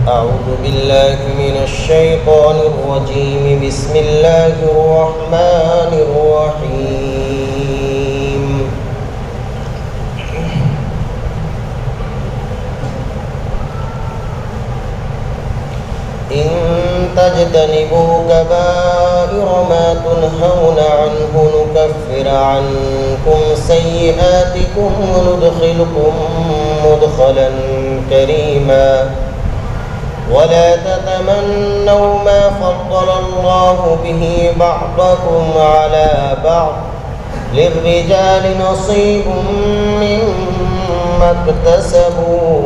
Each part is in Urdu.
أعوذ بالله من الشيطان الرجيم. بسم الله الرحمن الرحيم. إن تجتنبوا كبائر ما تنهون عنه نكفر عنكم سيئاتكم وندخلكم مدخلا كريما. ولا تتمنوا ما فضل الله به بعضكم على بعض للرجال نصيب مما اكتسبوا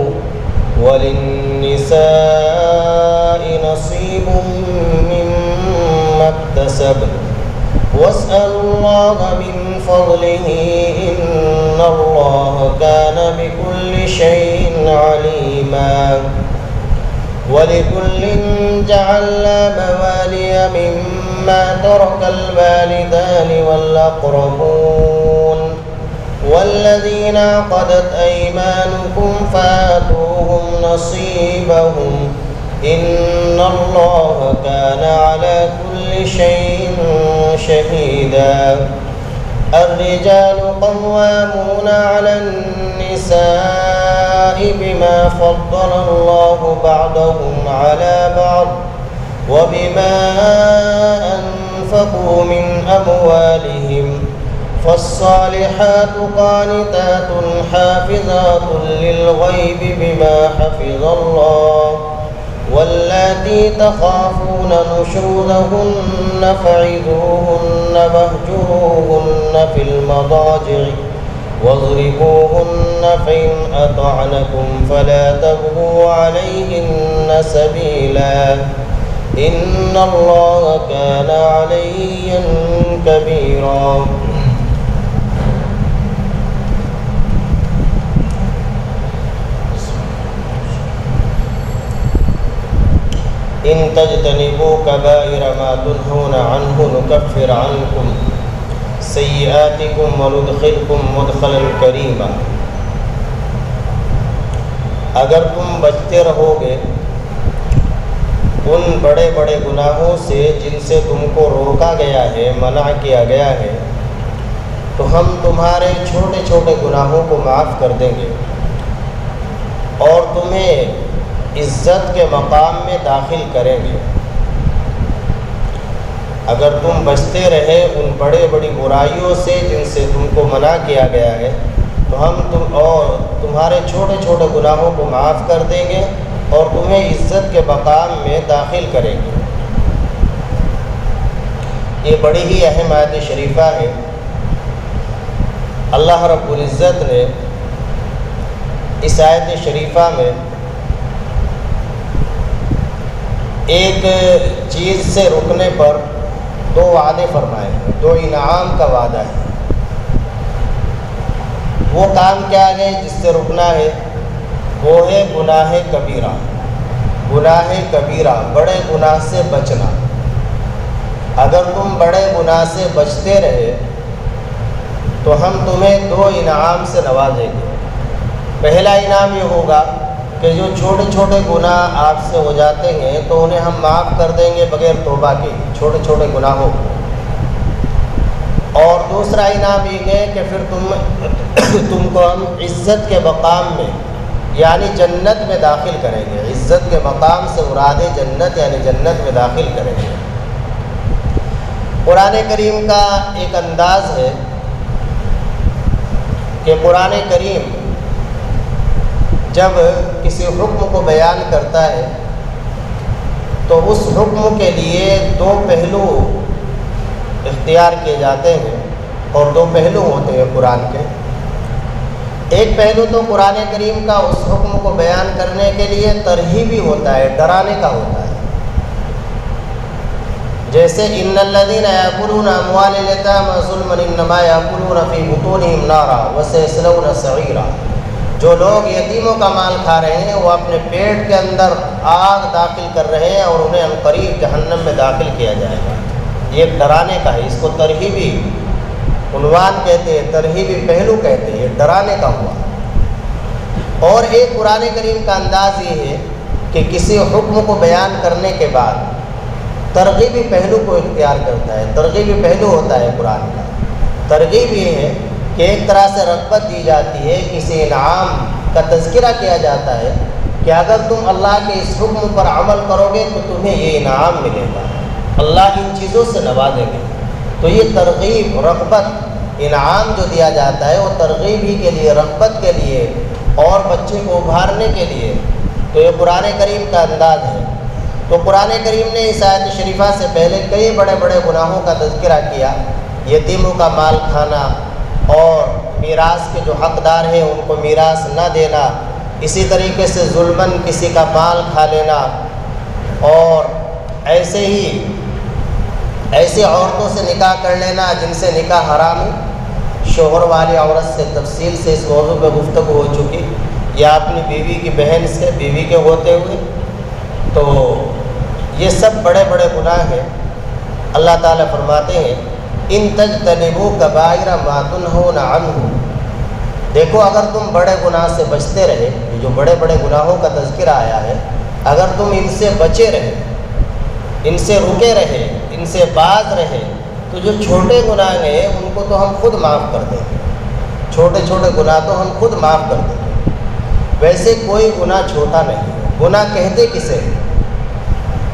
وللنساء نصيب مما اكتسبن واسألوا الله من فضله إن الله كان بكل شيء عليما. ولكل جعلنا موالي مما ترك الوالدان والأقربون والذين عقدت أيمانكم فآتوهم نصيبهم إن الله كان على كل شيء شهيدا. الرجال قوامون على النساء بما فضل الله بعضهم على بعض وبما أنفقوا من أموالهم. فالصالحات قانتات حافظات للغيب بما حفظ الله واللاتي تخافون نشوزهن فعظوهن واهجروهن في المضاجع واضربوهن فإن أطعنكم فلا تبغوا عليهن سبيلا إن الله كان عليا كبيرا. إن تجتنبوا كبائر ما تنهون عنه نكفر عنكم سیئاتکم وندخلکم مدخلا کریما. اگر تم بچتے رہو گے ان بڑے بڑے گناہوں سے جن سے تم کو روکا گیا ہے، منع کیا گیا ہے، تو ہم تمہارے چھوٹے چھوٹے گناہوں کو معاف کر دیں گے اور تمہیں عزت کے مقام میں داخل کریں گے. اگر تم بچتے رہے ان بڑے بڑی برائیوں سے جن سے تم کو منع کیا گیا ہے تو ہم تمہارے چھوٹے چھوٹے گناہوں کو معاف کر دیں گے اور تمہیں عزت کے مقام میں داخل کریں گے. یہ بڑی ہی اہم آیت شریفہ ہے. اللہ رب العزت نے اس آیت شریفہ میں ایک چیز سے رکنے پر دو وعدے فرمائے ہیں، دو انعام کا وعدہ ہے. وہ کام کیا ہے جس سے رکنا ہے؟ وہ ہے گناہ کبیرہ. گناہ کبیرہ، بڑے گناہ سے بچنا. اگر تم بڑے گناہ سے بچتے رہے تو ہم تمہیں دو انعام سے نوازیں گے. پہلا انعام یہ ہوگا کہ جو چھوٹے چھوٹے گناہ آپ سے ہو جاتے ہیں تو انہیں ہم معاف کر دیں گے بغیر توبہ کے، چھوٹے چھوٹے گناہوں کو. اور دوسرا انعام یہ ہے کہ پھر تم کو ہم عزت کے مقام میں یعنی جنت میں داخل کریں گے. عزت کے مقام سے مراد جنت یعنی جنت میں داخل کریں گے. قرآن کریم کا ایک انداز ہے کہ قرآن کریم جب کسی حکم کو بیان کرتا ہے تو اس حکم کے لیے دو پہلو اختیار کیے جاتے ہیں اور دو پہلو ہوتے ہیں قرآن کے. ایک پہلو تو قرآن کریم کا اس حکم کو بیان کرنے کے لیے ترغیبی ہوتا ہے، ڈرانے کا ہوتا ہے. جیسے ان الذین یاکلون اموال الیتامی ظلما انما یاکلون فی بطونہم نارا وسیصلون سعیرا. جو لوگ یتیموں کا مال کھا رہے ہیں وہ اپنے پیٹ کے اندر آگ داخل کر رہے ہیں اور انہیں عنقریب جہنم میں داخل کیا جائے گا. یہ ایک ڈرانے کا ہے، اس کو ترغیبی عنوان کہتے ہیں، ترغیبی پہلو کہتے ہیں، یہ ڈرانے کا ہوا. اور ایک قرآن کریم کا انداز یہ ہے کہ کسی حکم کو بیان کرنے کے بعد ترغیبی پہلو کو اختیار کرتا ہے۔ ترغیبی پہلو ہوتا ہے قرآن کا۔ ترغیب یہ ہے کہ ایک طرح سے رغبت دی جاتی ہے، کسی انعام کا تذکرہ کیا جاتا ہے کہ اگر تم اللہ کے اس حکم پر عمل کرو گے تو تمہیں یہ انعام ملے گا، اللہ ان چیزوں سے نوازیں گے۔ تو یہ ترغیب، رغبت، انعام جو دیا جاتا ہے وہ ترغیب ہی کے لیے، رغبت کے لیے اور بچے کو ابھارنے کے لیے۔ تو یہ قرآن کریم کا انداز ہے۔ تو قرآن کریم نے اس آیت شریفہ سے پہلے کئی بڑے بڑے گناہوں کا تذکرہ کیا، یتیموں کا مال کھانا اور میراث کے جو حقدار ہیں ان کو میراث نہ دینا، اسی طریقے سے ظلماً کسی کا مال کھا لینا، اور ایسے ہی ایسی عورتوں سے نکاح کر لینا جن سے نکاح حرام ہے۔ شوہر والی عورت سے تفصیل سے اس موضوع پہ گفتگو ہو چکی، یا اپنی بیوی کی بہن سے بیوی کے ہوتے ہوئے۔ تو یہ سب بڑے بڑے گناہ ہیں۔ اللہ تعالیٰ فرماتے ہیں ان تجتنبوا کبائر ما تنہون عنہ، دیکھو اگر تم بڑے گناہ سے بچتے رہے، یہ جو بڑے بڑے گناہوں کا تذکرہ آیا ہے، اگر تم ان سے بچے رہے، ان سے رکے رہے، ان سے باز رہے، تو جو چھوٹے گناہ ہیں ان کو تو ہم خود معاف کر دیں گے۔ چھوٹے چھوٹے گناہ تو ہم خود معاف کر دیں گے۔ ویسے کوئی گناہ چھوٹا نہیں ہے۔ گناہ کہتے کسے ہیں؟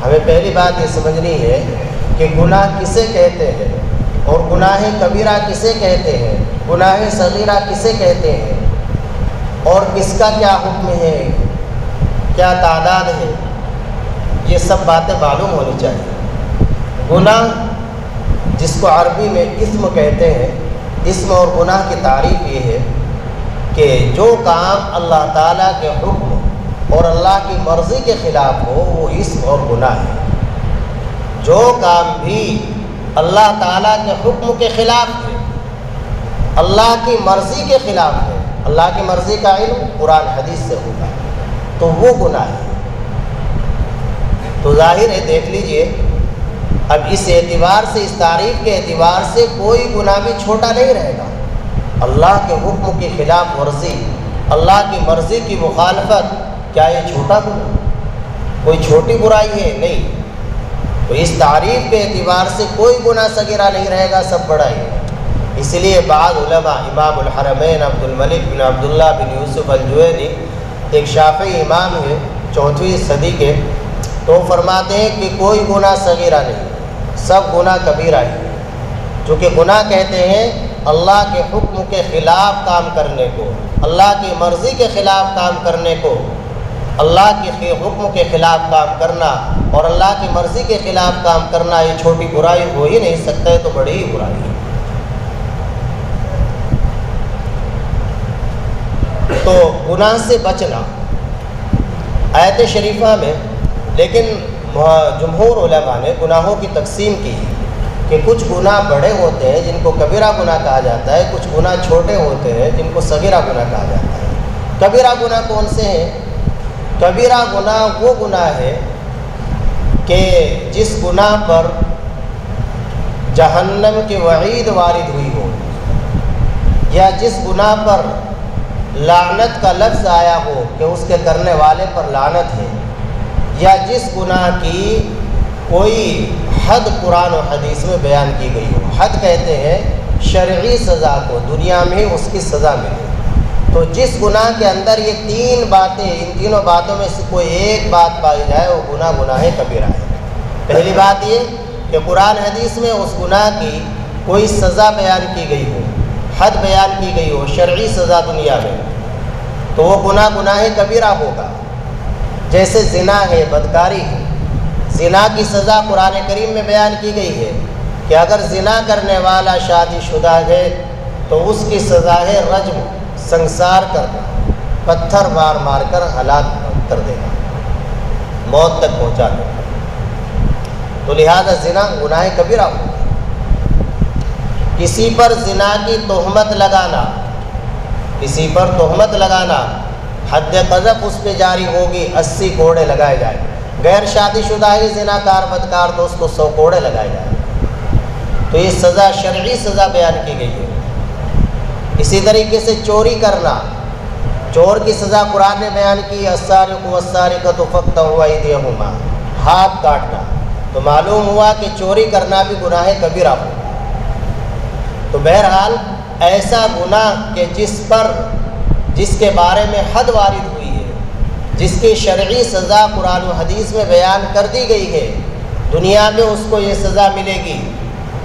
ہمیں پہلی بات یہ سمجھنی ہے کہ گناہ کسے کہتے ہیں اور گناہ کبیرہ کسے کہتے ہیں، گناہ صغیرہ کسے کہتے ہیں، اور کس کا کیا حکم ہے، کیا تعداد ہے، یہ سب باتیں معلوم ہونی چاہیے۔ گناہ جس کو عربی میں اسم کہتے ہیں، اسم اور گناہ کی تعریف یہ ہے کہ جو کام اللہ تعالیٰ کے حکم اور اللہ کی مرضی کے خلاف ہو وہ اسم اور گناہ ہے۔ جو کام بھی اللہ تعالیٰ کے حکم کے خلاف ہے، اللہ کی مرضی کے خلاف ہے، اللہ کی مرضی کا علم قرآن حدیث سے ہوگا، تو وہ گناہ ہے۔ تو ظاہر ہے، دیکھ لیجئے، اب اس اعتبار سے، اس تعریف کے اعتبار سے کوئی گناہ بھی چھوٹا نہیں رہے گا۔ اللہ کے حکم کی خلاف ورزی، اللہ کی مرضی کی مخالفت، کیا یہ چھوٹا گناہ؟ کوئی چھوٹی برائی ہے؟ نہیں۔ تو اس تعریف کے اعتبار سے کوئی گناہ صغیرہ نہیں رہے گا، سب بڑا ہی ہے۔ اس لیے بعض علماء، امام الحرمین عبد الملک بن عبداللہ بن یوسف الجوینی، ایک شافعی امام ہے 4ویں صدی کے، تو فرماتے ہیں کہ کوئی گناہ صغیرہ نہیں، سب گناہ کبیرہ ہی۔ چونکہ گناہ کہتے ہیں اللہ کے حکم کے خلاف کام کرنے کو، اللہ کی مرضی کے خلاف کام کرنے کو، اللہ کے حکم کے خلاف کام کرنا اور اللہ کی مرضی کے خلاف کام کرنا، یہ چھوٹی برائی ہو ہی نہیں سکتا ہے، تو بڑی ہی برائی ہے۔ تو گناہ سے بچنا آیت شریفہ میں، لیکن جمہور علماء نے گناہوں کی تقسیم کی ہے کہ کچھ گناہ بڑے ہوتے ہیں جن کو کبیرہ گناہ کہا جاتا ہے، کچھ گناہ چھوٹے ہوتے ہیں جن کو صغیرہ گناہ کہا جاتا ہے۔ کبیرہ گناہ کون سے ہیں؟ کبیرہ گناہ وہ گناہ ہے کہ جس گناہ پر جہنم کی وعید وارد ہوئی ہو، یا جس گناہ پر لعنت کا لفظ آیا ہو کہ اس کے کرنے والے پر لعنت ہے، یا جس گناہ کی کوئی حد قرآن و حدیث میں بیان کی گئی ہو۔ حد کہتے ہیں شرعی سزا کو، دنیا میں اس کی سزا ملے۔ تو جس گناہ کے اندر یہ تین باتیں، ان تینوں باتوں میں سے کوئی ایک بات پائی جائے، وہ گناہ کبیرہ ہے۔ پہلی بات یہ کہ قرآن حدیث میں اس گناہ کی کوئی سزا بیان کی گئی ہو، حد بیان کی گئی ہو، شرعی سزا دنیا میں، تو وہ گناہ کبیرہ ہوگا۔ جیسے زنا ہے، بدکاری ہے، زنا کی سزا قرآن کریم میں بیان کی گئی ہے کہ اگر زنا کرنے والا شادی شدہ ہے تو اس کی سزا ہے رجم، سنسار کرنا، پتھر مار مار کر ہلاک کر دینا، موت تک پہنچا دینا۔ تو لہذا زنا گناہ کبیرہ ہوگا۔ کسی پر زنا کی تہمت لگانا، کسی پر تہمت لگانا، حد قذف اس پہ جاری ہوگی، 80 کوڑے لگائے جائیں۔ غیر شادی شدہ ہی زنا کار بدکار تو اس کو 100 کوڑے لگائے جائیں۔ تو یہ سزا، شرعی سزا بیان کی گئی ہے۔ اسی طریقے سے چوری کرنا، چور کی سزا قرآن نے بیان کی السارق والسارقۃ فاقطعوا ایدیہما، ہاتھ کاٹنا، تو معلوم ہوا کہ چوری کرنا بھی گناہ کبیرہ ہو۔ تو بہرحال ایسا گناہ کہ جس کے بارے میں حد وارد ہوئی ہے، جس کی شرعی سزا قرآن و حدیث میں بیان کر دی گئی ہے، دنیا میں اس کو یہ سزا ملے گی،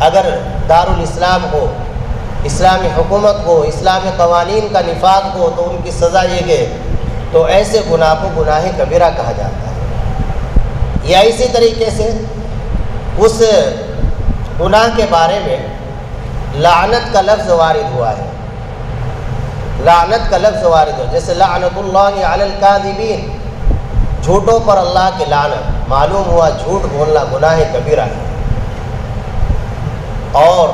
اگر دارالاسلام ہو، اسلامی حکومت ہو، اسلامی قوانین کا نفاذ ہو تو ان کی سزا یہ کہ تو ایسے گناہ کو گناہ کبیرہ کہا جاتا ہے۔ یا اسی طریقے سے اس گناہ کے بارے میں لعنت کا لفظ وارد ہوا ہے، لعنت کا لفظ وارد ہو، جیسے لعنت اللہ علی الکاذبین، جھوٹوں پر اللہ کی لعنت، معلوم ہوا جھوٹ بولنا گناہ کبیرہ ہے۔ اور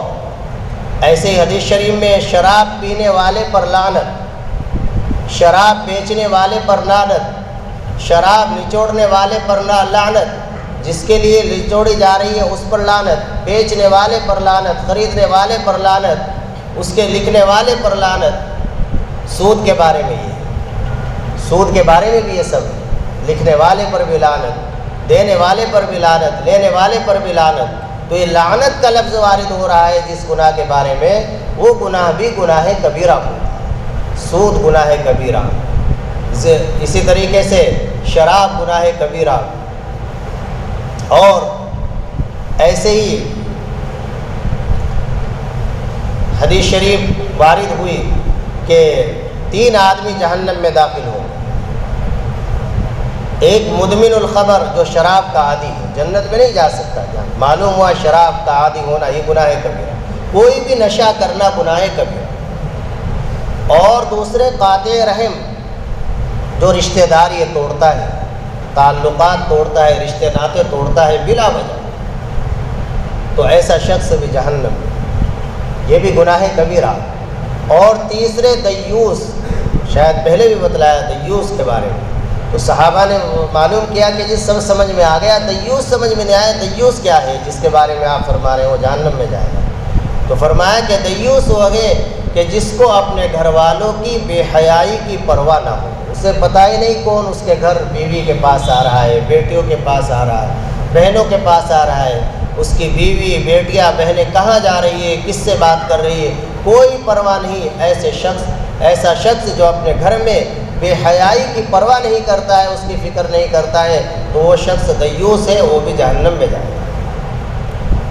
ایسے ہی حدیث شریف میں شراب پینے والے پر لعنت، شراب بیچنے والے پر لعنت، شراب نچوڑنے والے پر لعنت، جس کے لیے نچوڑی جا رہی ہے اس پر لعنت، بیچنے والے پر لعنت، خریدنے والے پر لعنت، اس کے لکھنے والے پر لعنت۔ سود کے بارے میں یہ، سود کے بارے میں بھی یہ سب، لکھنے والے پر بھی لعنت، دینے والے پر بھی لعنت، لینے والے پر بھی لعنت۔ تو یہ لعنت کا لفظ وارد ہو رہا ہے جس گناہ کے بارے میں، وہ گناہ بھی گناہ کبیرہ ہوتا ہے، سود گناہ کبیرہ، اسی طریقے سے شراب گناہ کبیرہ۔ اور ایسے ہی حدیث شریف وارد ہوئی کہ 3 آدمی جہنم میں داخل ہوں، ایک مدمن الخمر جو شراب کا عادی ہے، جنت میں نہیں جا سکتا، معلوم ہوا شراب کا عادی ہونا یہ گناہ کبیرہ، کوئی بھی نشہ کرنا گناہ کبیرہ۔ اور دوسرے قاطع رحم، جو رشتہ دار یہ توڑتا ہے، تعلقات توڑتا ہے، رشتہ ناطے توڑتا ہے بلا وجہ، تو ایسا شخص بھی جہنم میں، یہ بھی گناہ کبیرہ۔ اور تیسرے دیوس، شاید پہلے بھی بتلایا دیوس کے بارے میں، تو صحابہ نے معلوم کیا کہ جس سب سمجھ میں آ گیا، دیوس سمجھ میں نہیں آیا دیوس کیا ہے جس کے بارے میں آپ فرما رہے ہیں وہ جہنم میں جائے گا۔ تو فرمایا کہ دیوس ہو گئے کہ جس کو اپنے گھر والوں کی بے حیائی کی پرواہ نہ ہو، اسے پتہ ہی نہیں کون اس کے گھر بیوی کے پاس آ رہا ہے، بیٹیوں کے پاس آ رہا ہے، بہنوں کے پاس آ رہا ہے، اس کی بیوی بیٹیاں بہنیں کہاں جا رہی ہے، کس سے بات کر رہی ہے، کوئی پرواہ نہیں۔ ایسا شخص جو اپنے گھر میں بے حیائی کی پرواہ نہیں کرتا ہے، اس کی فکر نہیں کرتا ہے، تو وہ شخص دیوس ہے، وہ بھی جہنم میں جائے گا۔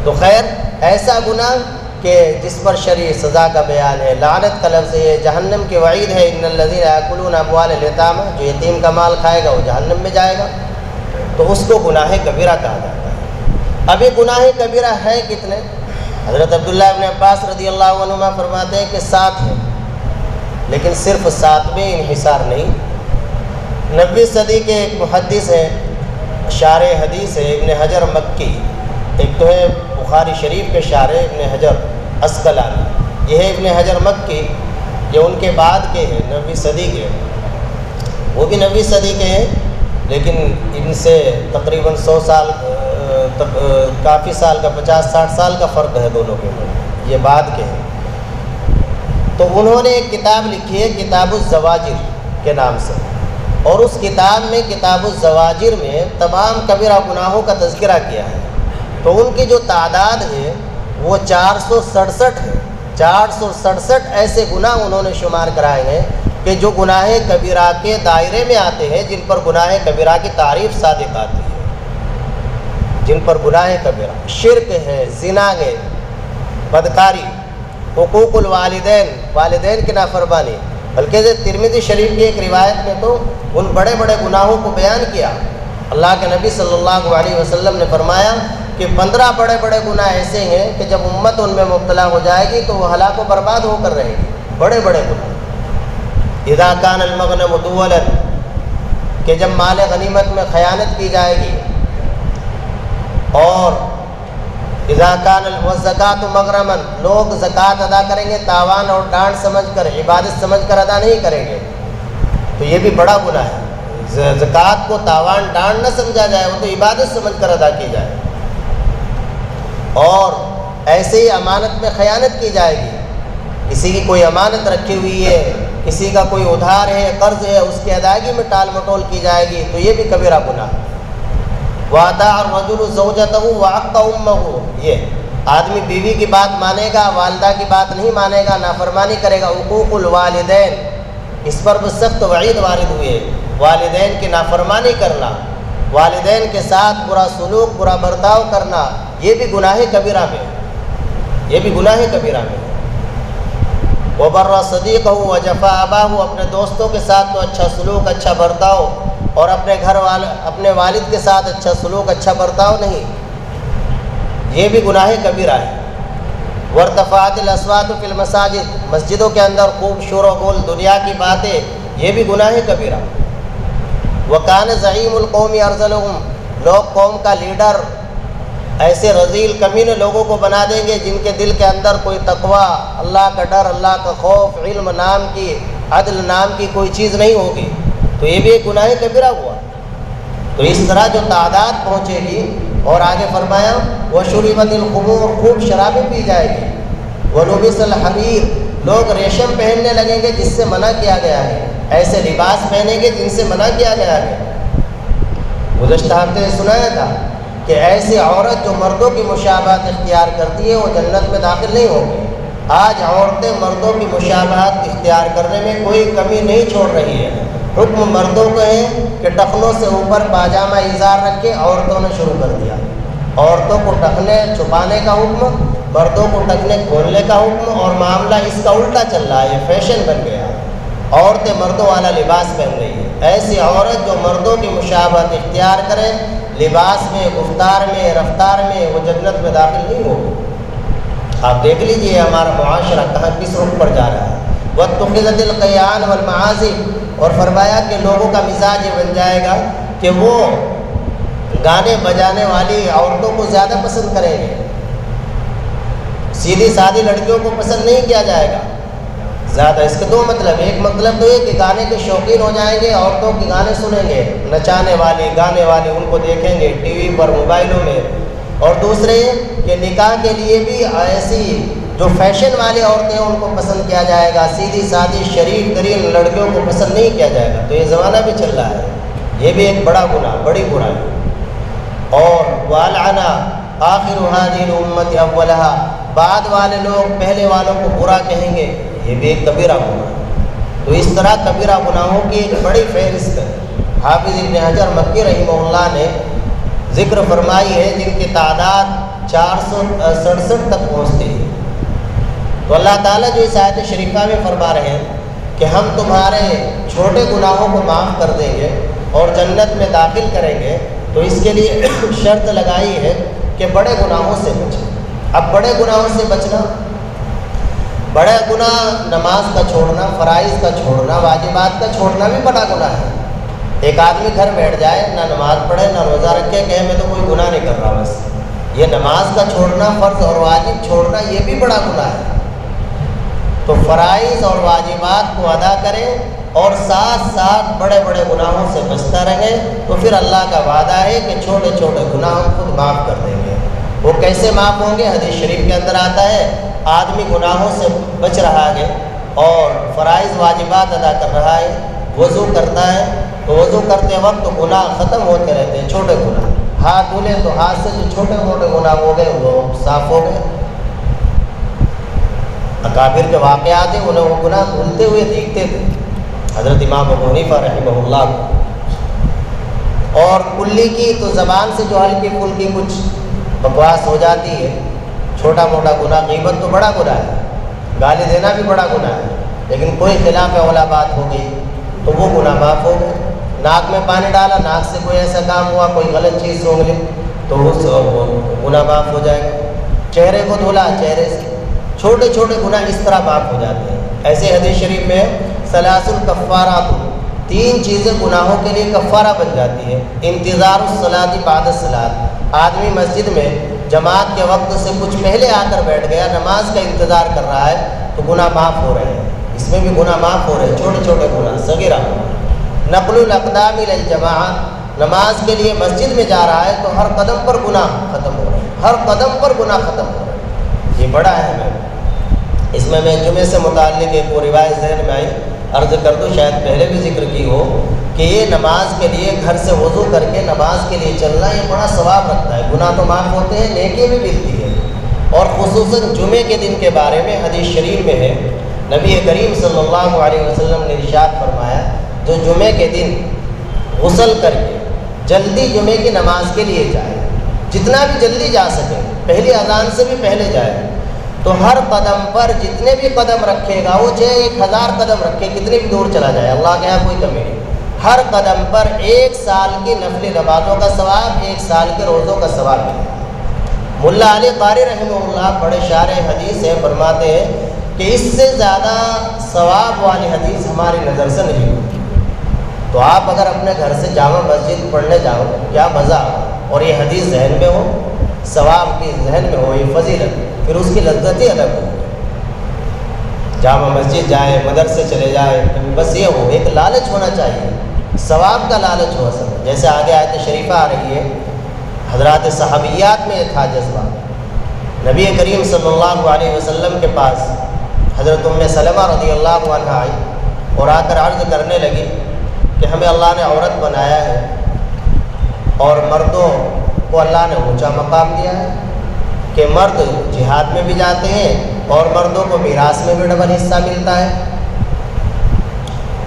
تو خیر ایسا گناہ کہ جس پر شرعی سزا کا بیان ہے، لعنت کا لفظ ہے، جہنم کی وعید ہے، ان الذین یاکلون اموال الیتامی، جو یتیم کا مال کھائے گا وہ جہنم میں جائے گا، تو اس کو گناہ کبیرہ کہا جاتا ہے۔ اب یہ گناہ کبیرہ ہے کتنے؟ حضرت عبداللہ ابن عباس رضی اللہ عنہما فرماتے ہیں کہ 7 ہیں، لیکن صرف 7 میں انحصار نہیں۔ 9ویں صدی کے ایک محدث ہیں، شارح حدیث ہے ابن حجر مکی، ایک تو ہے بخاری شریف کے شارح ابن حجر عسقلانی، یہ ہے ابن حجر مکی، یہ ان کے بعد کے ہیں 9ویں صدی کے، وہ بھی 9ویں صدی کے ہیں، لیکن ان سے تقریباً 100 سال کافی سال کا 50-60 سال کا فرق ہے دونوں کے اندر، یہ بعد کے ہیں۔ تو انہوں نے ایک کتاب لکھی ہے کتاب الزواجر کے نام سے، اور اس کتاب میں کتاب الزواجر میں تمام کبیرہ گناہوں کا تذکرہ کیا ہے۔ تو ان کی جو تعداد ہے وہ 467 ہے، 467 ایسے گناہ انہوں نے شمار کرائے ہیں کہ جو گناہ کبیرہ کے دائرے میں آتے ہیں، جن پر گناہ کبیرہ کی تعریف صادق آتی ہے، جن پر گناہ کبیرہ شرک ہے، زنا ہے، بدکاری، حقوق الوالدین، والدین کی نافرمانی، بلکہ ترمذی شریف کی ایک روایت میں تو ان بڑے بڑے گناہوں کو بیان کیا۔ اللہ کے نبی صلی اللہ علیہ وسلم نے فرمایا کہ 15 بڑے بڑے گناہ ایسے ہیں کہ جب امت ان میں مبتلا ہو جائے گی تو وہ ہلاک و برباد ہو کر رہے گی، بڑے بڑے گناہ۔ اذا کان المغنم دولا، کہ جب مال غنیمت میں خیانت کی جائے گی، اور اذا کان الزکوٰۃ مغرما، لوگ زکوٰۃ ادا کریں گے تاوان اور ڈانٹ سمجھ کر، عبادت سمجھ کر ادا نہیں کریں گے، تو یہ بھی بڑا گناہ ہے۔ زکوٰۃ کو تاوان ڈانٹ نہ سمجھا جائے، وہ تو عبادت سمجھ کر ادا کی جائے۔ اور ایسے ہی امانت میں خیانت کی جائے گی، کسی کی کوئی امانت رکھی ہوئی ہے کسی کا کوئی ادھار ہے، قرض ہے، اس کی ادائیگی میں ٹال مٹول کی جائے گی تو یہ بھی کبیرہ گناہ ہے۔ وَأَطَاعَ الرَّجُلُ زَوْجَتَهُ وَعَقَّ أُمَّهُ، یہ آدمی بیوی کی بات مانے گا، والدہ کی بات نہیں مانے گا، نافرمانی کرے گا۔ حقوق الوالدین، اس پر بھی سخت وعید وارد ہوئی ہے، والدین کی نافرمانی کرنا، والدین کے ساتھ برا سلوک، برا برتاؤ کرنا، یہ بھی گناہ کبیرہ میں، یہ بھی گناہ کبیرہ میں۔ وَبَرَّ صَدِيقَهُ وَجَفَا أَبَاهُ، اپنے دوستوں کے ساتھ تو اچھا سلوک، اچھا برتاؤ، اور اپنے والد کے ساتھ اچھا سلوک، اچھا برتاؤ نہیں، یہ بھی گناہ کبیرہ ہے۔ وَارْتَفَعَتِ الْأَصْوَاتُ فِي الْمَسَاجِدِ، مسجدوں کے اندر خوب شور و غل، دنیا کی باتیں، یہ بھی گناہ کبیرہ۔ وَكَانَ زَعِيمُ الْقَوْمِ أَرْذَلَهُمْ، لوگ قوم کا لیڈر ایسے رذیل کمینے لوگوں کو بنا دیں گے جن کے دل کے اندر کوئی تقویٰ، اللہ کا ڈر، اللہ کا خوف، علم نام کی، عدل نام کی کوئی چیز نہیں ہوگی، تو یہ بھی ایک گناہ کبیرہ ہوا۔ تو اس طرح جو تعداد پہنچے گی، اور آگے فرمایا وَشُرِبَتِ الْخُمُورُ، خوب شرابیں پی جائے گی۔ وَلُبِسَ الْحَرِيرُ، لوگ ریشم پہننے لگیں گے جس سے منع کیا گیا ہے، ایسے لباس پہنیں گے جن سے منع کیا گیا ہے۔ گزشتہ ہفتے نے سنایا تھا کہ ایسی عورت جو مردوں کی مشابہت اختیار کرتی ہے وہ جنت میں داخل نہیں ہوگی۔ آج عورتیں مردوں کی مشابہت اختیار کرنے میں کوئی کمی نہیں چھوڑ رہی ہے۔ حکم مردوں کو ہے کہ ٹخنوں سے اوپر پاجامہ ازار رکھے، عورتوں نے شروع کر دیا۔ عورتوں کو ٹخنے چھپانے کا حکم، مردوں کو ٹخنے کھولنے کا حکم، اور معاملہ اس کا الٹا چل رہا ہے، یہ فیشن بن گیا۔ عورتیں مردوں والا لباس پہن رہی ہے۔ ایسی عورت جو مردوں کی مشابہت اختیار کرے لباس میں، گفتار میں، رفتار میں، وہ جنت میں داخل نہیں ہوگی۔ آپ دیکھ لیجئے ہمارا معاشرہ کہاں کس رخ پر جا رہا ہے۔ وَاتُّخِذَتِ الْقَيَانُ وَالْمَعَازِفُ، اور فرمایا کہ لوگوں کا مزاج یہ بن جائے گا کہ وہ گانے بجانے والی عورتوں کو زیادہ پسند کریں گے، سیدھی سادھی لڑکیوں کو پسند نہیں کیا جائے گا زیادہ۔ اس کے دو مطلب، ایک مطلب تو یہ کہ گانے کے شوقین ہو جائیں گے، عورتوں کے گانے سنیں گے، نچانے والی، گانے والی ان کو دیکھیں گے ٹی وی پر، موبائلوں میں۔ اور دوسرے کہ نکاح کے لیے بھی ایسی جو فیشن والی عورتیں ہیں ان کو پسند کیا جائے گا، سیدھی سادھی شریف ترین لڑکیوں کو پسند نہیں کیا جائے گا۔ تو یہ زمانہ بھی چل رہا ہے، یہ بھی ایک بڑا گناہ، بڑی برائی۔ اور وَالْعَنَا آخِرُ هَذِهِ الْأُمَّةِ أَوَّلَهَا، بعد والے لوگ پہلے والوں کو برا کہیں گے، یہ بھی ایک کبیرہ گناہ ہے۔ تو اس طرح کبیرہ گناہوں کی ایک بڑی فہرست ہے۔ حافظ ابن حجر مکی رحمہ اللہ نے ذکر فرمائی ہے جن کی تعداد 467 تک پہنچتی ہے۔ تو اللہ تعالیٰ جو اس آیت شریفہ میں فرما رہے ہیں کہ ہم تمہارے چھوٹے گناہوں کو معاف کر دیں گے اور جنت میں داخل کریں گے، تو اس کے لیے شرط لگائی ہے کہ بڑے گناہوں سے بچیں۔ اب بڑے گناہوں سے بچنا، بڑا گناہ نماز کا چھوڑنا، فرائض کا چھوڑنا، واجبات کا چھوڑنا بھی بڑا گناہ ہے۔ ایک آدمی گھر بیٹھ جائے، نہ نماز پڑھے، نہ روزہ رکھے، کہے میں تو کوئی گناہ نہیں کر رہا، بس یہ نماز کا چھوڑنا، فرض اور واجب چھوڑنا، یہ بھی بڑا گناہ ہے۔ تو فرائض اور واجبات کو ادا کریں اور ساتھ ساتھ بڑے بڑے گناہوں سے بچتا رہیں، تو پھر اللہ کا وعدہ ہے کہ چھوٹے چھوٹے گناہ ہم خود معاف کر دیں گے۔ وہ کیسے معاف ہوں گے؟ حدیث شریف کے اندر آتا ہے آدمی گناہوں سے بچ رہا ہے اور فرائض واجبات ادا کر رہا ہے، وضو کرتا ہے، تو وضو کرتے وقت گناہ ختم ہوتے رہتے ہیں، چھوٹے گناہ۔ ہاتھ دھلے تو ہاتھ سے جو چھوٹے موٹے گناہ ہو گئے وہ صاف ہو گئے۔ اکابر کے واقعات ہیں، انہیں وہ گناہ دھلتے ہوئے دیکھتے تھے، حضرت امام ابو حنیفہ رحمہ اللہ کو۔ اور کلی کی تو زبان سے جو ہلکی پھلکی کچھ بکواس ہو جاتی ہے، چھوٹا موٹا گناہ، غیبت تو بڑا گناہ ہے، گالی دینا بھی بڑا گناہ ہے، لیکن کوئی خلاف اولا بات ہو گئی تو وہ گناہ معاف ہو گئے۔ ناک میں پانی ڈالا، ناک سے کوئی ایسا کام ہوا، کوئی غلط چیز سونگھ لی، تو اس گناہ معاف ہو جائے گا۔ چہرے کو دھولا، چہرے سے چھوٹے چھوٹے گناہ اس طرح معاف ہو جاتے ہیں۔ ایسے حدیث شریف میں ثلاث الکفارات، تین چیزیں گناہوں کے لیے کفارہ بن جاتی ہے۔ انتظار الصلاۃ بعد الصلاۃ، آدمی مسجد میں جماعت کے وقت سے کچھ پہلے آ کر بیٹھ گیا، نماز کا انتظار کر رہا ہے، تو گناہ معاف ہو رہے ہیں، اس میں بھی گناہ معاف ہو رہے ہیں، چھوٹے چھوٹے گناہ صغیرہ۔ نقل الاقدام الی الجماعۃ، نماز کے لیے مسجد میں جا رہا ہے تو ہر قدم پر گناہ ختم ہو رہے ہیں، ہر قدم پر گناہ ختم ہو رہے ہیں، یہ بڑا اہم ہے۔ اس میں جمعے سے متعلق ایک وہ روایت ذہن میں آئی، عرض کر دوں، شاید پہلے بھی ذکر کی ہو کہ یہ نماز کے لیے گھر سے وضو کر کے نماز کے لیے چلنا یہ بڑا ثواب رکھتا ہے، گناہ تو معاف ہوتے ہیں، نیکی بھی ملتی ہے۔ اور خصوصاً جمعے کے دن کے بارے میں حدیث شریف میں ہے، نبی کریم صلی اللہ علیہ وسلم نے ارشاد فرمایا، جو جمعے کے دن غسل کر کے جلدی جمعے کی نماز کے لیے جائے، جتنا بھی جلدی جا سکے، پہلی اذان سے بھی پہلے جائے، تو ہر قدم پر جتنے بھی قدم رکھے گا، وہ چاہے 1000 قدم رکھے، کتنی بھی دور چلا جائے، اللہ کے یہاں کوئی کمی نہیں، ہر قدم پر 1 سال کی نفلی نمازوں کا ثواب، 1 سال کے روزوں کا ثواب ملے۔ ملا علی قاری رحمہ اللہ بڑے شارح حدیث ہیں، فرماتے ہیں کہ اس سے زیادہ ثواب والی حدیث ہماری نظر سے نہیں ہوتی۔ تو آپ اگر اپنے گھر سے جامع مسجد پڑھنے جاؤ، کیا مزہ، اور یہ حدیث ذہن میں ہو، ثواب کی ذہن میں ہو، یہ فضیلت، پھر اس کی لذت ہی الگ ہو۔ جامع مسجد جائے، مدرسے چلے جائے، بس یہ ہو، ایک لالچ ہونا چاہیے، ثواب کا لالچ ہو اصل۔ جیسے آگے آیت شریفہ آ رہی ہے، حضرات صحابیات میں یہ تھا جذبہ۔ نبی کریم صلی اللہ علیہ وسلم کے پاس حضرت ام سلمہ رضی اللہ عنہ آئی اور آ کر عرض کرنے لگی کہ ہمیں اللہ نے عورت بنایا ہے اور مردوں کو اللہ نے اونچا مقام دیا ہے کہ مرد جہاد میں بھی جاتے ہیں اور مردوں کو میراث میں بھی ڈبل حصہ ملتا ہے۔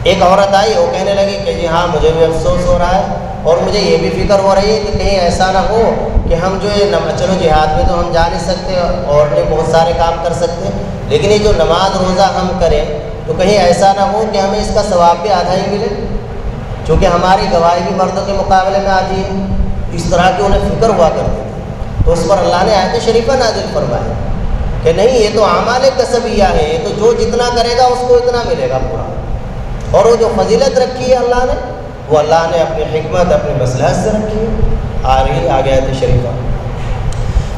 ایک عورت آئی، وہ کہنے لگی کہ جی ہاں مجھے بھی افسوس ہو رہا ہے اور مجھے یہ بھی فکر ہو رہی ہے کہ کہیں ایسا نہ ہو کہ ہم جو یہ چلو جہاد میں تو ہم جا نہیں سکتے اور نہیں بہت سارے کام کر سکتے، لیکن یہ جو نماز روزہ ہم کریں تو کہیں ایسا نہ ہو کہ ہمیں اس کا ثواب بھی آدھا ہی ملے، چونکہ ہماری گواہی بھی مردوں کے مقابلے میں آتی ہے۔ اس طرح کی انہیں فکر ہوا کرتی تھی، تو اس پر اللہ نے آیت شریفہ نازل فرمائی کہ نہیں، یہ تو اعمال کسبیہ ہے، یہ تو جو جتنا کرے گا اس کو اتنا ملے گا پورا، اور وہ جو فضیلت رکھی ہے اللہ نے، وہ اللہ نے اپنی حکمت، اپنی مصلحت سے رکھی ہے۔ آ رہی آگے آیت شریفہ،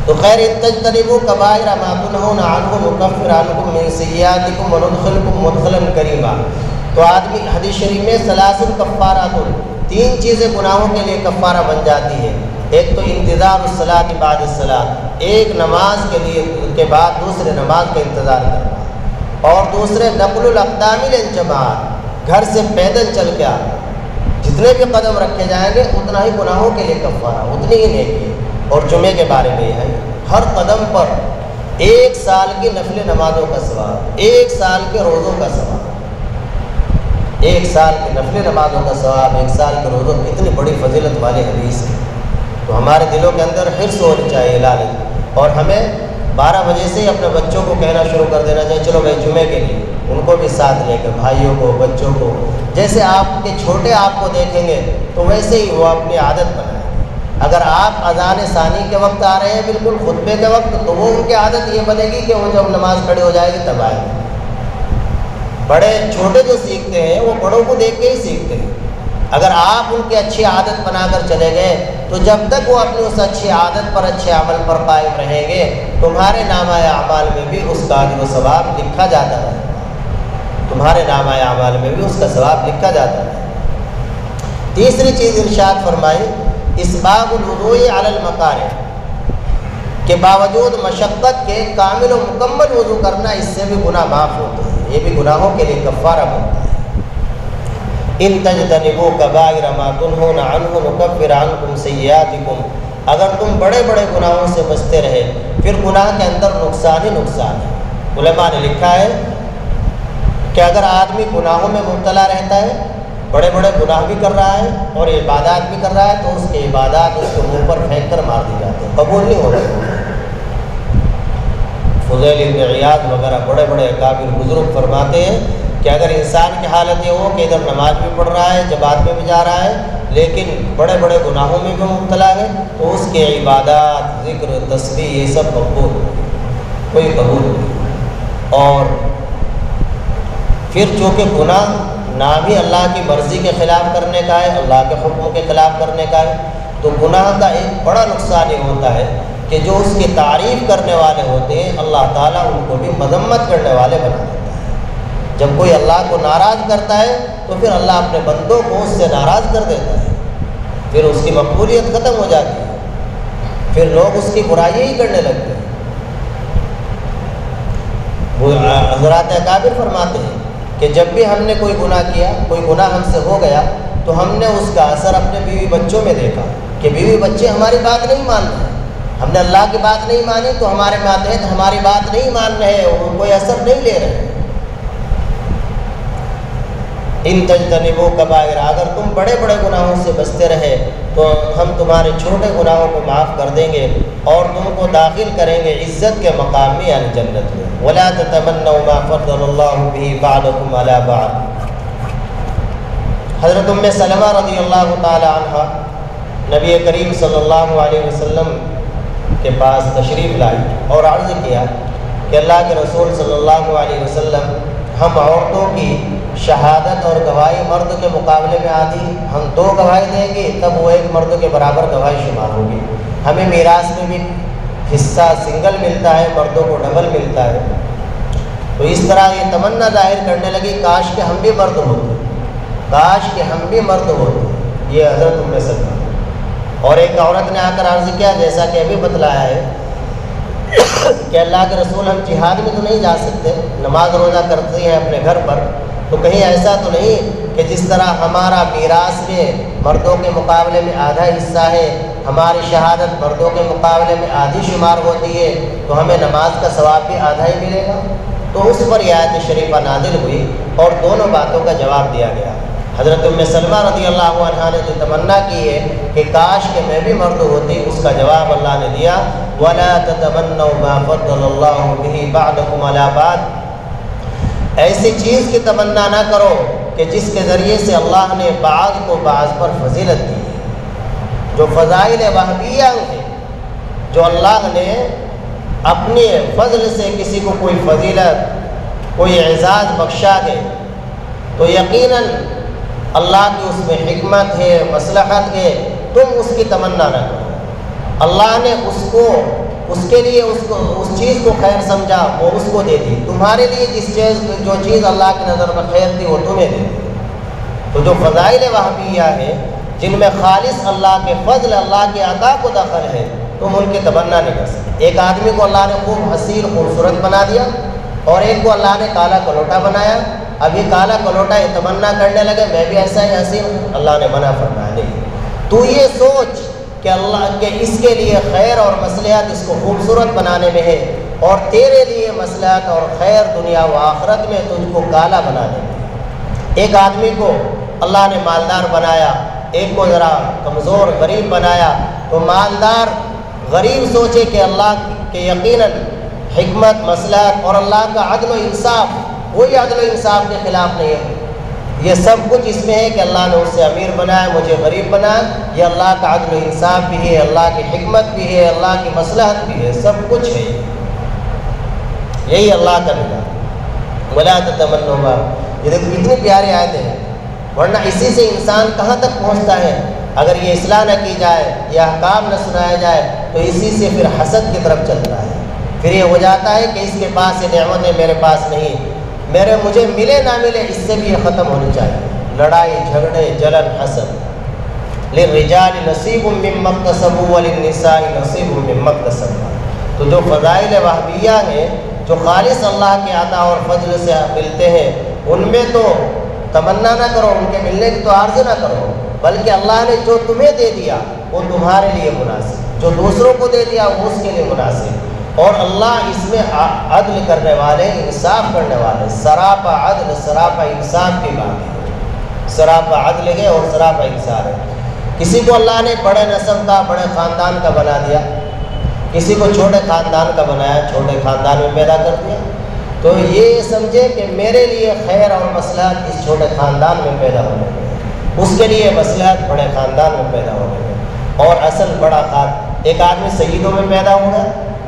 تو خیر ان تجتنبوا کبائر ما تنہون عنہ نکفر عنکم من سیئاتکم وندخلکم مدخلا کریما۔ تو آدمی حدیث شریف میں ثلاث کفارات، 3 چیزیں گناہوں کے لیے کفارہ بن جاتی ہے۔ ایک تو انتظار الصلاۃ بعد الصلاۃ، ایک نماز کے لیے کے بعد دوسرے نماز کا انتظار کرنا، اور دوسرے نقل الاقدام للجماعت، گھر سے پیدل چل کے آنا، جتنے بھی قدم رکھے جائیں گے اتنا ہی گناہوں کے لیے کفارہ، اتنی ہی نیکی ہے۔ اور جمعے کے بارے میں یہ ہے، ہر قدم پر 1 سال کی نفل نمازوں کا ثواب، 1 سال کے روزوں کا ثواب، 1 سال کی نفل نمازوں کا ثواب، 1 سال کے روزوں کی، اتنی بڑی فضیلت والی حدیث ہے۔ تو ہمارے دلوں کے اندر حرص ہونی چاہیے لالچ، اور ہمیں 12 بجے سے ہی اپنے بچوں کو کہنا شروع کر دینا چاہیے، چلو بھائی جمعے کے لیے، ان کو بھی ساتھ لے کے، بھائیوں کو، بچوں کو، جیسے آپ کے چھوٹے آپ کو دیکھیں گے تو ویسے ہی وہ اپنی عادت بنائیں۔ اگر آپ اذان ثانی کے وقت آ رہے ہیں بالکل خطبے کے وقت، تو وہ ان کی عادت یہ بنے گی کہ وہ جب نماز کھڑی ہو جائے گی تب آئیں گے۔ بڑے چھوٹے جو سیکھتے ہیں وہ بڑوں کو دیکھ کے ہی سیکھتے ہیں۔ اگر آپ ان کی اچھی عادت بنا کر چلے گئے تو جب تک وہ اپنی اس اچھی عادت پر، اچھے عمل پر قائم رہیں گے، تمہارے نامہ اعمال میں بھی اس کا اجر و ثواب لکھا جاتا ہے، تمہارے نامہ اعمال میں بھی اس کا ثواب لکھا جاتا ہے۔ تیسری چیز ارشاد فرمائی، اسباغ الوضوء علی المکارہ، کہ باوجود مشقت کے کامل و مکمل وضو کرنا، اس سے بھی گناہ معاف ہوتے ہیں، یہ بھی گناہوں کے لیے کفارہ بنتا ہے۔ ان تجتنبوا کبائر ما تنہون عنہ نکفر عنکم سیئاتکم، اگر تم بڑے بڑے گناہوں سے بچتے رہے، پھر گناہ کے اندر نقصان ہی نقصان ہے۔ علماء نے لکھا ہے کہ اگر آدمی گناہوں میں مبتلا رہتا ہے، بڑے بڑے گناہ بھی کر رہا ہے اور عبادات بھی کر رہا ہے، تو اس کے عبادات اس کے منہ پر پھینک کر مار دی جاتے ہیں، قبول نہیں ہو رہے۔ فضیل ابن عیاض وغیرہ بڑے بڑے اکابر بزرگ فرماتے ہیں کہ اگر انسان کی حالت یہ ہو کہ ادھر نماز بھی پڑھ رہا ہے، جماعت میں بھی جا رہا ہے، لیکن بڑے بڑے گناہوں میں بھی مبتلا ہے، تو اس کے عبادات، ذکر، تسبیح، یہ سب مقبول، کوئی قبول نہیں۔ اور پھر چونکہ گناہ نہ بھی اللہ کی مرضی کے خلاف کرنے کا ہے، اللہ کے حکم کے خلاف کرنے کا ہے، تو گناہ کا ایک بڑا نقصان یہ ہوتا ہے کہ جو اس کی تعریف کرنے والے ہوتے ہیں، اللہ تعالیٰ ان کو بھی مذمت کرنے والے بنا دیتا ہے۔ جب کوئی اللہ کو ناراض کرتا ہے تو پھر اللہ اپنے بندوں کو اس سے ناراض کر دیتا ہے، پھر اس کی مقبولیت ختم ہو جاتی ہے، پھر لوگ اس کی برائی ہی کرنے لگتے ہیں۔ وہ حضرات اکابر فرماتے ہیں کہ جب بھی ہم نے کوئی گناہ کیا، کوئی گناہ ہم سے ہو گیا، تو ہم نے اس کا اثر اپنے بیوی بچوں میں دیکھا کہ بیوی بچے ہماری بات نہیں مان رہے، ہم نے اللہ کی بات نہیں مانی تو ہمارے ماتحت ہماری بات نہیں مان رہے، وہ کوئی اثر نہیں لے رہے۔ ان تجتنبوا کبائر، اگر تم بڑے بڑے گناہوں سے بچتے رہے تو ہم تمہارے چھوٹے گناہوں کو معاف کر دیں گے اور تم کو داخل کریں گے عزت کے مقام میں، یعنی جنت میں۔ ولا تتمنوا ما فضل الله به بعضكم على بعض۔ حضرت ام سلمہ رضی اللہ تعالی عنہ نبی کریم صلی اللہ علیہ وسلم کے پاس تشریف لائی اور عرض کیا کہ اللہ کے رسول صلی اللہ علیہ وسلم، ہم عورتوں کی شہادت اور گواہی مرد کے مقابلے میں آدھی، ہم 2 گواہی دیں گے تب وہ 1 مرد کے برابر گواہی شمار ہوگی، ہمیں میراث میں بھی حصہ سنگل ملتا ہے، مردوں کو ڈبل ملتا ہے۔ تو اس طرح یہ تمنا ظاہر کرنے لگی کاش کہ ہم بھی مرد ہوتے، کاش کہ ہم بھی مرد ہوتے، یہ حضرت ام سلمہ۔ اور ایک عورت نے آ کر عرض کیا، جیسا کہ ابھی بتلایا ہے کہ اللہ کے رسول ہم جہاد میں تو نہیں جا سکتے، نماز روزہ کرتے ہیں اپنے گھر پر، تو کہیں ایسا تو نہیں کہ جس طرح ہمارا میراث میں مردوں کے مقابلے میں آدھا حصہ ہے، ہماری شہادت مردوں کے مقابلے میں آدھی شمار ہوتی ہے، تو ہمیں نماز کا ثواب بھی آدھا ہی ملے گا؟ تو اس پر یہ آیت شریفہ نازل ہوئی اور دونوں باتوں کا جواب دیا گیا۔ حضرت ام سلمہ رضی اللہ عنہ نے جو تمنا کی ہے کہ کاش کہ میں بھی مرد ہوتی، اس کا جواب اللہ نے دیا، وَلَا تَتَمَنَّوْا مَا فَضَّلَ اللَّهُ بِهِ بَعْضَكُمْ عَلَىٰ بَعْضٍ، ایسی چیز کی تمنا نہ کرو کہ جس کے ذریعے سے اللہ نے بعض کو بعض پر فضیلت دی ہے۔ جو فضائل وہبیہ ہیں، جو اللہ نے اپنے فضل سے کسی کو کوئی فضیلت، کوئی اعزاز بخشا ہے، تو یقیناً اللہ کی اس میں حکمت ہے، مصلحت ہے، تم اس کی تمنا نہ کرو۔ اللہ نے اس کے لیے اس چیز کو خیر سمجھا، وہ اس کو دے دی، تمہارے لیے جو چیز اللہ کی نظر میں خیر تھی وہ تمہیں دے دی۔ تو جو فضائل وہبیہ ہے جن میں خالص اللہ کے فضل، اللہ کے عطا کو دخل ہے، تم ان کی تمنا نہیں کر سکتے۔ ایک آدمی کو اللہ نے خوب حسین خوبصورت بنا دیا اور ایک کو اللہ نے کالا کلوٹا بنایا، اب یہ کالا کلوٹا یہ تمنا کرنے لگے میں بھی ایسا ہی حسین ہوں، اللہ نے منع فرمایا نہیں۔ تو یہ سوچ کہ اللہ کے اس کے لیے خیر اور مصلحت اس کو خوبصورت بنانے میں ہے، اور تیرے لیے مصلحت اور خیر دنیا و آخرت میں تجھ کو کالا بنانے میں ہے۔ ایک آدمی کو اللہ نے مالدار بنایا، ایک کو ذرا کمزور غریب بنایا، تو مالدار غریب سوچے کہ اللہ کے یقیناً حکمت، مصلحت اور اللہ کا عدل و انصاف، کوئی عدل و انصاف کے خلاف نہیں ہے، یہ سب کچھ اس میں ہے کہ اللہ نے اسے امیر بنایا، مجھے غریب بنایا، یہ اللہ کا عدل و انصاف بھی ہے، اللہ کی حکمت بھی ہے، اللہ کی مصلحت بھی ہے، سب کچھ ہے، یہی اللہ کا نظام۔ ولا تتمنوا ما، یہ دیکھو کتنی پیاری آیتیں ہیں، ورنہ اسی سے انسان کہاں تک پہنچتا ہے؟ اگر یہ اصلاح نہ کی جائے یا احکام نہ سنایا جائے تو اسی سے پھر حسد کی طرف چلتا ہے، پھر یہ ہو جاتا ہے کہ اس کے پاس یہ نعمت ہے میرے پاس نہیں، مجھے ملے نہ ملے اس سے بھی یہ ختم ہونی چاہیے۔ لڑائی جھگڑے جلن حسد۔ للرجال نصیب مما اکتسبوا وللنساء نصیب مما اکتسبن۔ تو جو فضائل وہبیہ ہیں جو خالص اللہ کے عطا اور فضل سے ملتے ہیں، ان میں تو تمنا نہ کرو، ان کے ملنے کی تو عرض نہ کرو، بلکہ اللہ نے جو تمہیں دے دیا وہ تمہارے لیے مناسب، جو دوسروں کو دے دیا وہ اس کے لیے مناسب۔ اور اللہ اس میں عدل کرنے والے، انصاف کرنے والے، سراپا عدل سراپا انصاف کی بات ہے، سراپا عدل ہے اور سراپا انصاف ہے۔ کسی کو اللہ نے بڑے نسب کا، بڑے خاندان کا بنا دیا، کسی کو چھوٹے خاندان کا بنایا، چھوٹے خاندان میں پیدا کر دیا، تو یہ سمجھے کہ میرے لیے خیر اور مصلحت اس چھوٹے خاندان میں پیدا ہونے میں، اس کے لیے مصلحت بڑے خاندان میں پیدا ہونے میں۔ اور اصل بڑا ایک آدمی سیدوں میں پیدا ہوگا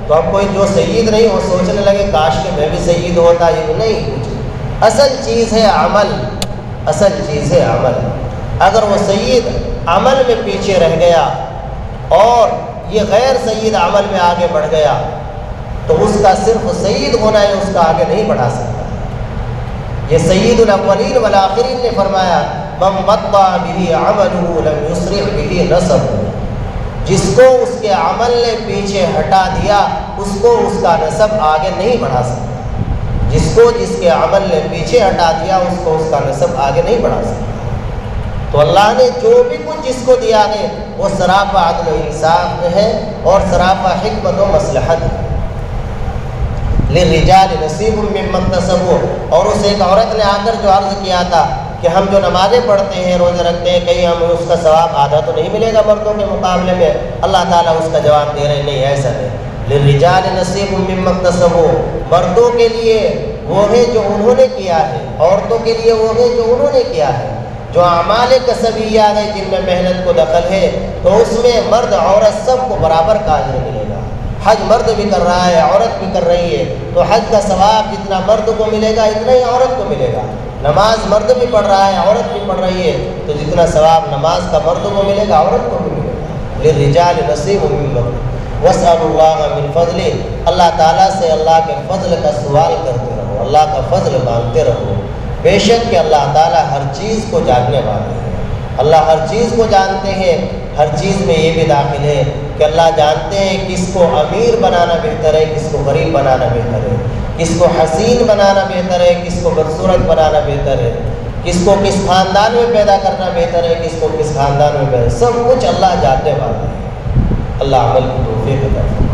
تو اب کوئی جو سید نہیں وہ سوچنے لگے کاش کہ میں بھی سید ہوتا، یہ نہیں کچھ، اصل چیز ہے عمل، اصل چیز ہے عمل۔ اگر وہ سید عمل میں پیچھے رہ گیا اور یہ غیر سید عمل میں آگے بڑھ گیا تو اس کا صرف سید ہونا ہے، اس کا آگے نہیں بڑھا سکتا۔ یہ سید الاولین والآخرین نے فرمایا من بطأ به عمله لم يسرع به نسبه، جس کو اس کے عمل نے پیچھے ہٹا دیا اس کو اس کا نسب آگے نہیں بڑھا سکتا۔ جس کو جس کے عمل نے پیچھے ہٹا دیا اس کو اس کا نسب آگے نہیں بڑھا سکتا۔ تو اللہ نے جو بھی کچھ جس کو دیا ہے وہ سراپا عدل و انصاف ہے اور سراپا حکمت و مصلحت ہے۔ للرجال نصیب مما اکتسبوا، اور اس ایک عورت نے آ کر جو عرض کیا تھا کہ ہم جو نمازیں پڑھتے ہیں روزے رکھتے ہیں کہیں ہمیں اس کا ثواب آدھا تو نہیں ملے گا مردوں کے مقابلے میں؟ اللہ تعالیٰ اس کا جواب دے رہے نہیں، ایسا نہیں۔ للرجال نصیب مما اکتسبوا، مردوں کے لیے وہ ہے جو انہوں نے کیا ہے، عورتوں کے لیے وہ ہے جو انہوں نے کیا ہے۔ جو اعمال کسبیہ ہے جن میں محنت کو دخل ہے تو اس میں مرد عورت سب کو برابر کا اجر ملے گا۔ حج مرد بھی کر رہا ہے، عورت بھی کر رہی ہے، تو حج کا ثواب جتنا مرد کو ملے گا اتنا ہی عورت کو ملے گا۔ نماز مرد بھی پڑھ رہا ہے، عورت بھی پڑھ رہی ہے، تو جتنا ثواب نماز کا مرد کو ملے گا عورت کو بھی ملے گا۔ للرجال نصیب مما واسألوا اللہ من فضلہ، اللہ تعالیٰ سے اللہ کے فضل کا سوال کرتے رہو، اللہ کا فضل مانگتے رہو۔ بے شک کہ اللہ تعالیٰ ہر چیز کو جاننے والے ہیں، اللہ ہر چیز کو جانتے ہیں۔ ہر چیز میں یہ بھی داخل ہے کہ اللہ جانتے ہیں کس کو امیر بنانا بہتر ہے، کس کو غریب بنانا بہتر ہے، کس کو حسین بنانا بہتر ہے، کس کو بدصورت بنانا بہتر ہے، کس کو کس خاندان میں پیدا کرنا بہتر ہے، کس کو کس خاندان میں بہتر ہے، سب کچھ اللہ جاننے والا ہے۔ اللہ عمل کی توفیق عطا فرمائے۔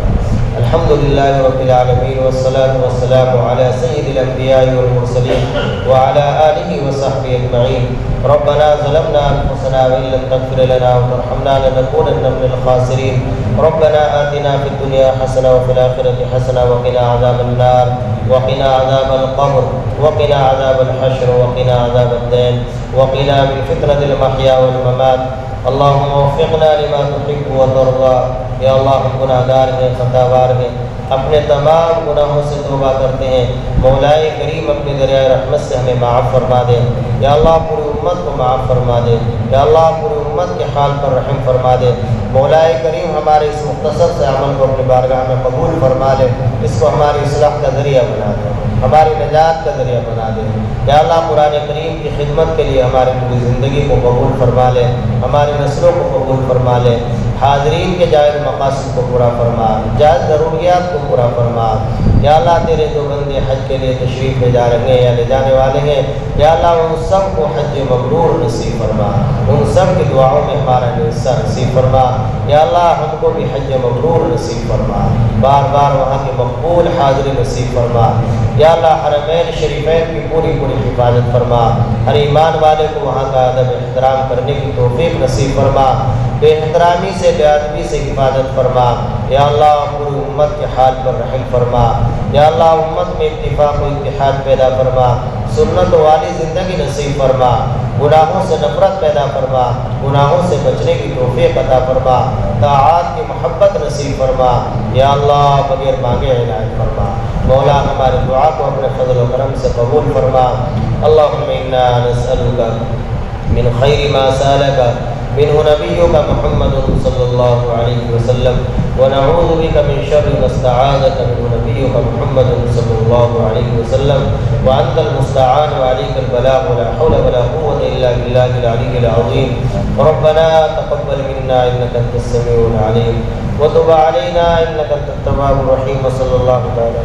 الحمدللہ رب العالمین والصلاة والسلام علی سید الانبیاء والمرسلین وعلی آلہ وصحبہ اجمعین۔ ربنا ظلمنا انفسنا وان لم تغفر لنا وترحمنا لنکونن من الخاسرین۔ ربنا آتنا فی الدنیا حسنہ وفی الآخرۃ حسنہ وقنا عذاب النار وقنا عذاب القبر وقنا عذاب الحشر وقنا عذاب الدین وقنا من فتنة المحیا والممات۔ اللہم وفقنا لما تحب وترضى۔ یا اللہ ہم گناہ گار ہیں، خطا وار ہیں، اپنے تمام گناہوں سے توبہ کرتے ہیں۔ مولا کریم اپنے دریائے رحمت سے ہمیں معاف فرما دے۔ یا اللہ پوری امت کو معاف فرما دے۔ یا اللہ پوری امت کے حال پر رحم فرما دے۔ مولا کریم ہمارے اس مختصر سے عمل کو اپنی بارگاہ میں قبول فرما لے، اس کو ہماری اصلاح کا ذریعہ بنا دے، ہماری نجات کا ذریعہ بنا دے۔ یا اللہ قرآن کریم کی خدمت کے لیے ہماری پوری زندگی کو قبول فرما لے، ہماری نسلوں کو قبول فرما لے۔ حاضرین کے جائز مقاصد کو پورا فرما، جائز ضروریات کو پورا فرما۔ یا اللہ تیرے جو بندے حج کے لیے تشریف لے جا رہے ہیں یا لے جانے والے ہیں، یا اللہ ان سب کو حج مبرور نصیب فرما، ان سب کی دعاؤں میں ہمارا حصہ نصیب فرما۔ یا اللہ ہم کو بھی حج مبرور نصیب فرما، بار بار وہاں کی مقبول حاضری نصیب فرما۔ یا اللہ حرمین شریفین کی پوری حفاظت فرما، ہر ایمان والے کو وہاں کا ادب احترام کرنے کی توفیق نصیب فرما، بے احترامی سے بے ادبی سے حفاظت فرما۔ یا اللہ پوری امت کے حال پر رحم فرما۔ یا اللہ امت میں اتفاق و اتحاد پیدا فرما، سنت والی زندگی نصیب فرما، گناہوں سے نفرت پیدا فرما، گناہوں سے بچنے کی توفیق عطا فرما، طاعات کی محبت نصیب فرما۔ یا اللہ بغیر مانگے عنایت فرما۔ مولا ہماری دعا کو اپنے فضل و کرم سے قبول فرما۔ اللہم انا نسألک من خیر ما سألک منہ نبیک محمد صلی اللہ علیہ وسلم ونعوذ بک من شر ما استعاذک منہ نبیک محمد صلی اللہ علیہ وسلم وانت المستعان وعلیک البلاغ ولا حول ولا قوة الا باللہ العلی العظیم۔ ربنا تقبل منا انک انت السمیع العلیم وتب علینا انک انت التواب الرحیم۔ صلی اللہ تعالی